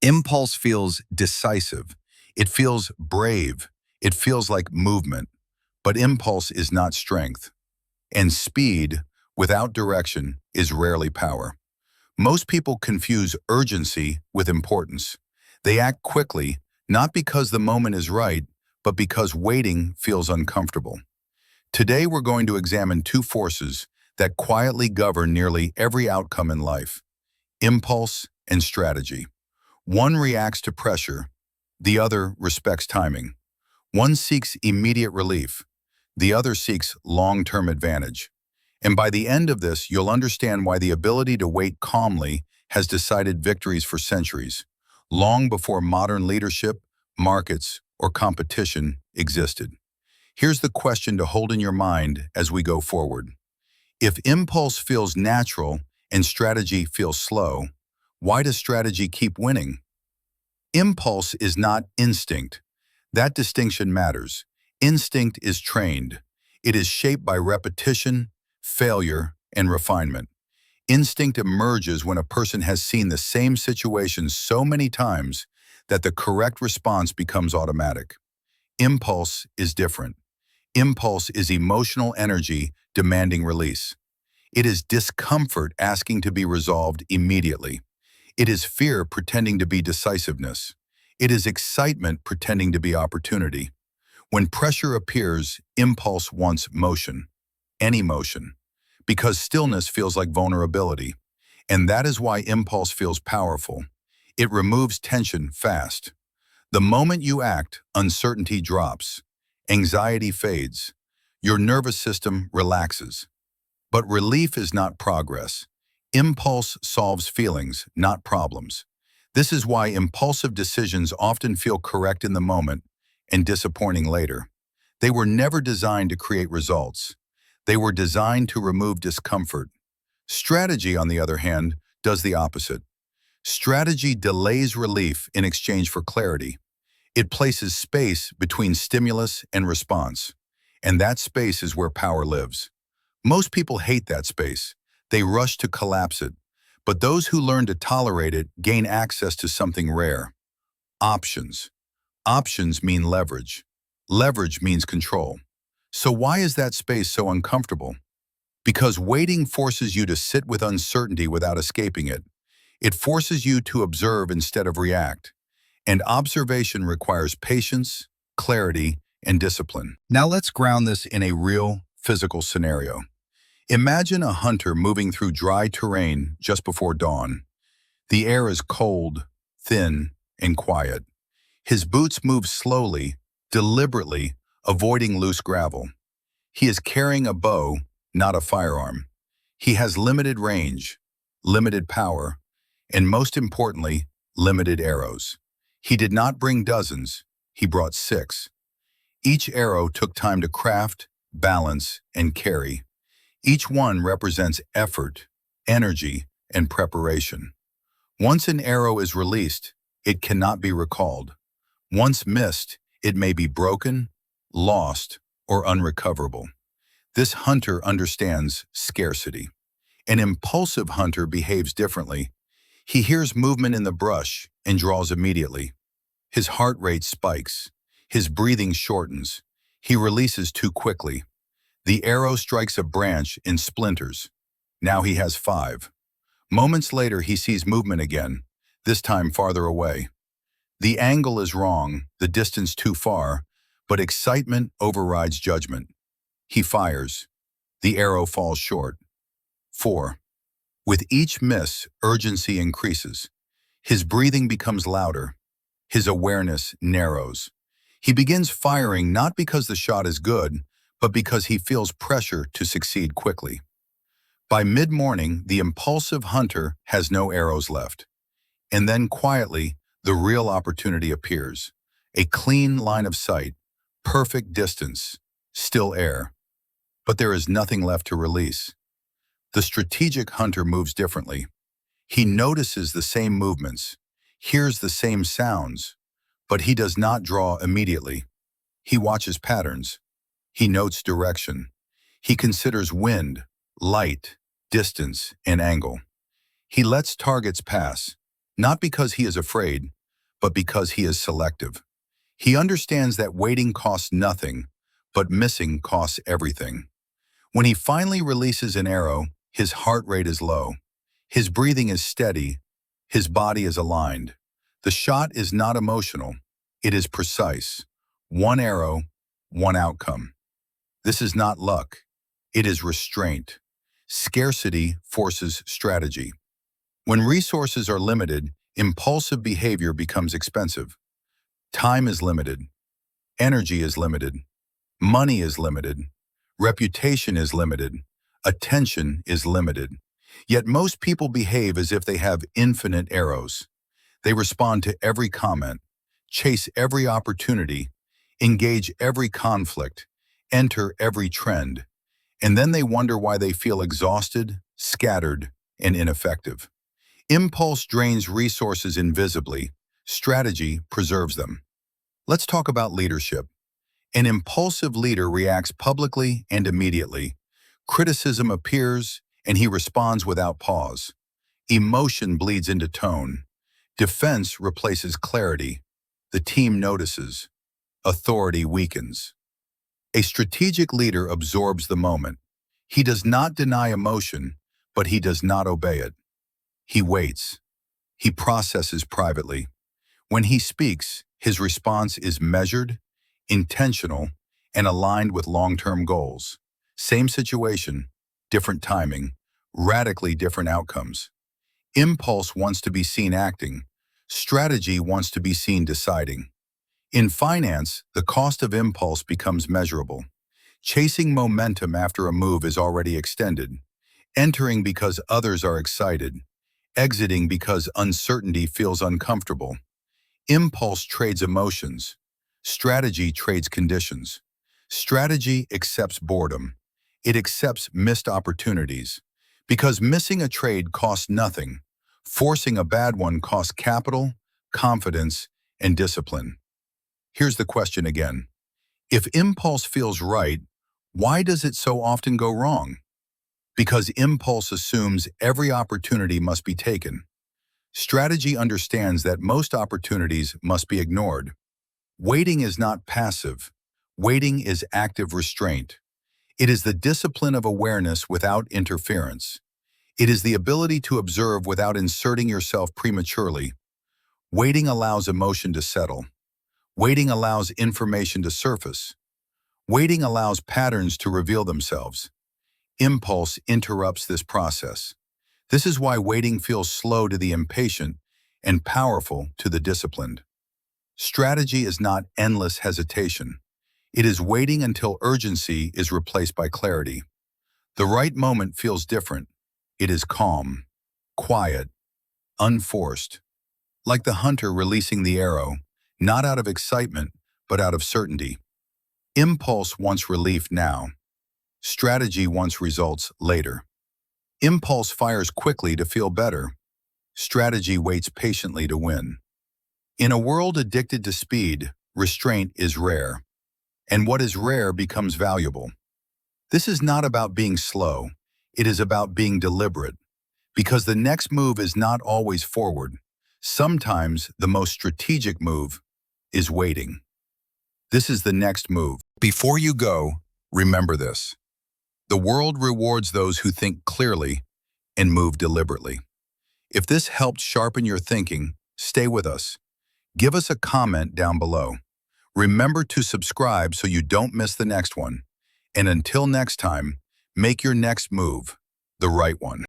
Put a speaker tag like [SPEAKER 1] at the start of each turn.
[SPEAKER 1] Impulse feels decisive. It feels brave. It feels like movement. But impulse is not strength. And speed, without direction, is rarely power. Most people confuse urgency with importance. They act quickly, not because the moment is right, but because waiting feels uncomfortable. Today we're going to examine two forces that quietly govern nearly every outcome in life: impulse and strategy. One reacts to pressure, the other respects timing. One seeks immediate relief, the other seeks long-term advantage. And by the end of this, you'll understand why the ability to wait calmly has decided victories for centuries, long before modern leadership, markets, or competition existed. Here's the question to hold in your mind as we go forward. If impulse feels natural and strategy feels slow, why does strategy keep winning? Impulse is not instinct. That distinction matters. Instinct is trained. It is shaped by repetition, failure, and refinement. Instinct emerges when a person has seen the same situation so many times that the correct response becomes automatic. Impulse is different. Impulse is emotional energy demanding release. It is discomfort asking to be resolved immediately. It is fear pretending to be decisiveness. It is excitement pretending to be opportunity. When pressure appears, impulse wants motion, any motion, because stillness feels like vulnerability. And that is why impulse feels powerful. It removes tension fast. The moment you act, uncertainty drops, anxiety fades, your nervous system relaxes. But relief is not progress. Impulse solves feelings, not problems. This is why impulsive decisions often feel correct in the moment and disappointing later. They were never designed to create results. They were designed to remove discomfort. Strategy, on the other hand, does the opposite. Strategy delays relief in exchange for clarity. It places space between stimulus and response, and that space is where power lives. Most people hate that space. They rush to collapse it. But those who learn to tolerate it gain access to something rare: options. Options mean leverage. Leverage means control. So why is that space so uncomfortable? Because waiting forces you to sit with uncertainty without escaping it. It forces you to observe instead of react. And observation requires patience, clarity, and discipline. Now let's ground this in a real, physical scenario. Imagine a hunter moving through dry terrain just before dawn. The air is cold, thin, and quiet. His boots move slowly, deliberately, avoiding loose gravel. He is carrying a bow, not a firearm. He has limited range, limited power, and most importantly, limited arrows. He did not bring dozens, he brought 6. Each arrow took time to craft, balance, and carry. Each one represents effort, energy, and preparation. Once an arrow is released, it cannot be recalled. Once missed, it may be broken, lost, or unrecoverable. This hunter understands scarcity. An impulsive hunter behaves differently. He hears movement in the brush and draws immediately. His heart rate spikes. His breathing shortens. He releases too quickly. The arrow strikes a branch in splinters. Now he has 5. Moments later, he sees movement again, this time farther away. The angle is wrong, the distance too far, but excitement overrides judgment. He fires. The arrow falls short. 4. With each miss, urgency increases. His breathing becomes louder. His awareness narrows. He begins firing not because the shot is good, but because he feels pressure to succeed quickly. By mid-morning, the impulsive hunter has no arrows left. And then quietly, the real opportunity appears. A clean line of sight, perfect distance, still air. But there is nothing left to release. The strategic hunter moves differently. He notices the same movements, hears the same sounds, but he does not draw immediately. He watches patterns. He notes direction. He considers wind, light, distance, and angle. He lets targets pass, not because he is afraid, but because he is selective. He understands that waiting costs nothing, but missing costs everything. When he finally releases an arrow, his heart rate is low. His breathing is steady. His body is aligned. The shot is not emotional. It is precise. One arrow, one outcome. This is not luck. It is restraint. Scarcity forces strategy. When resources are limited, impulsive behavior becomes expensive. Time is limited. Energy is limited. Money is limited. Reputation is limited. Attention is limited. Yet most people behave as if they have infinite arrows. They respond to every comment, chase every opportunity, engage every conflict, enter every trend, and then they wonder why they feel exhausted, scattered, and ineffective. Impulse drains resources invisibly. Strategy preserves them. Let's talk about leadership. An impulsive leader reacts publicly and immediately. Criticism appears, and he responds without pause. Emotion bleeds into tone. Defense replaces clarity. The team notices. Authority weakens. A strategic leader absorbs the moment. He does not deny emotion, but he does not obey it. He waits. He processes privately. When he speaks, his response is measured, intentional, and aligned with long-term goals. Same situation, different timing, radically different outcomes. Impulse wants to be seen acting. Strategy wants to be seen deciding. In finance, the cost of impulse becomes measurable. Chasing momentum after a move is already extended. Entering because others are excited. Exiting because uncertainty feels uncomfortable. Impulse trades emotions. Strategy trades conditions. Strategy accepts boredom. It accepts missed opportunities. Because missing a trade costs nothing, forcing a bad one costs capital, confidence, and discipline. Here's the question again. If impulse feels right, why does it so often go wrong? Because impulse assumes every opportunity must be taken. Strategy understands that most opportunities must be ignored. Waiting is not passive. Waiting is active restraint. It is the discipline of awareness without interference. It is the ability to observe without inserting yourself prematurely. Waiting allows emotion to settle. Waiting allows information to surface. Waiting allows patterns to reveal themselves. Impulse interrupts this process. This is why waiting feels slow to the impatient and powerful to the disciplined. Strategy is not endless hesitation. It is waiting until urgency is replaced by clarity. The right moment feels different. It is calm, quiet, unforced. Like the hunter releasing the arrow, not out of excitement, but out of certainty. Impulse wants relief now. Strategy wants results later. Impulse fires quickly to feel better. Strategy waits patiently to win. In a world addicted to speed, restraint is rare. And what is rare becomes valuable. This is not about being slow. It is about being deliberate. Because the next move is not always forward. Sometimes the most strategic move is waiting. This is the next move. Before you go, remember this. The world rewards those who think clearly and move deliberately. If this helped sharpen your thinking, stay with us. Give us a comment down below. Remember to subscribe so you don't miss the next one. And until next time, make your next move the right one.